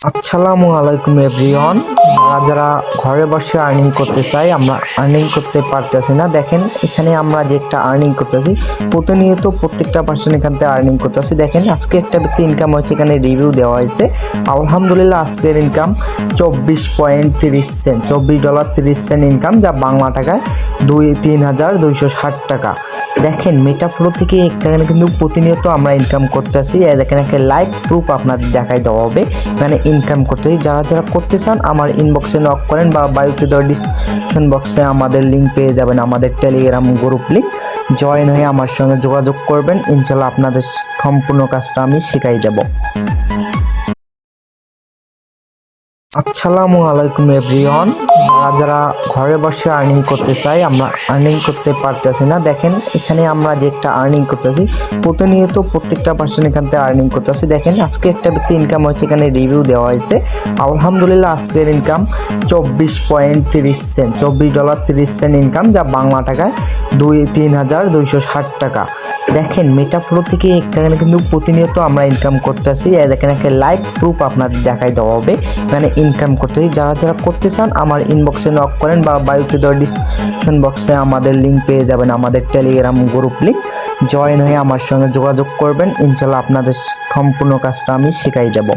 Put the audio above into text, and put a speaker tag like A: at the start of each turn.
A: আসসালামু আলাইকুম এভরিওয়ান। যারা ঘরে বসে আর্নিং করতে চাই, আমরা আর্নিং করতে পারতেছি না। দেখেন এখানে আমরা যে একটা আর্নিং করতেছি, প্রতিনিয়ত প্রত্যেকটা পার্সন এখান থেকে আর্নিং করতেছি। দেখেন আজকে একটা ব্যক্তি ইনকাম হয়েছে, এখানে রিভিউ দেওয়া হয়েছে। আলহামদুলিল্লাহ আজকের ইনকাম $24.30, $24.30 ইনকাম, যা বাংলা টাকায় 3,260 টাকা। দেখেন মেটাপ্রো থেকে এখানে কিন্তু প্রতিনিয়ত আমরা ইনকাম করতেছি। দেখেন একটা লাইভ প্রুফ আপনাদের দেখাই দেওয়া হবে এখানে ইনকাম করতেছি। যারা যারা করতে চান আমার ইনবক্সে নক করেন বা বায়ুতে দেওয়া ডিসক্রিপশন বক্সে আমাদের লিঙ্ক পেয়ে যাবেন, আমাদের টেলিগ্রাম গ্রুপ লিঙ্ক। জয়েন হয়ে আমার সঙ্গে যোগাযোগ করবেন, ইনশাল্লাহ আপনাদের সম্পূর্ণ কাজটা আমি শিখাই দেব। আসসালামু আলাইকুম এভরিওয়ান। যারা ঘরে বসে আর্নিং করতে চাই, আমরা আর্নিং করতে পারতেছি না। দেখেন এখানে আমরা যে একটা আর্নিং করতেছি, প্রতিনিয়ত প্রত্যেকটা পার্সন এখান থেকে আর্নিং করতেছি। দেখেন আজকে একটা ব্যক্তি ইনকাম হয়েছে, এখানে রিভিউ দেওয়া হয়েছে। আলহামদুলিল্লাহ আজকের ইনকাম $24.30, $24.30 ইনকাম, যা বাংলা টাকায় 3,260 টাকা। দেখেন মেটাপ্রো থেকে এখানে কিন্তু প্রতিনিয়ত আমরা ইনকাম করতেছি। দেখেন একটা লাইভ প্রুফ আপনাদের দেখাই দেওয়া হবে এখানে ইনকাম করতেছি। যারা যারা করতে চান আমার ইনবক্সে নক করেন বা বায়ুতে দেওয়া ডিসক্রিপশন বক্সে আমাদের লিঙ্ক পেয়ে যাবেন, আমাদের টেলিগ্রাম গ্রুপ লিঙ্ক। জয়েন হয়ে আমার সঙ্গে যোগাযোগ করবেন, ইনশাল্লাহ আপনাদের সম্পূর্ণ কাজটা আমি শিখাই দেব।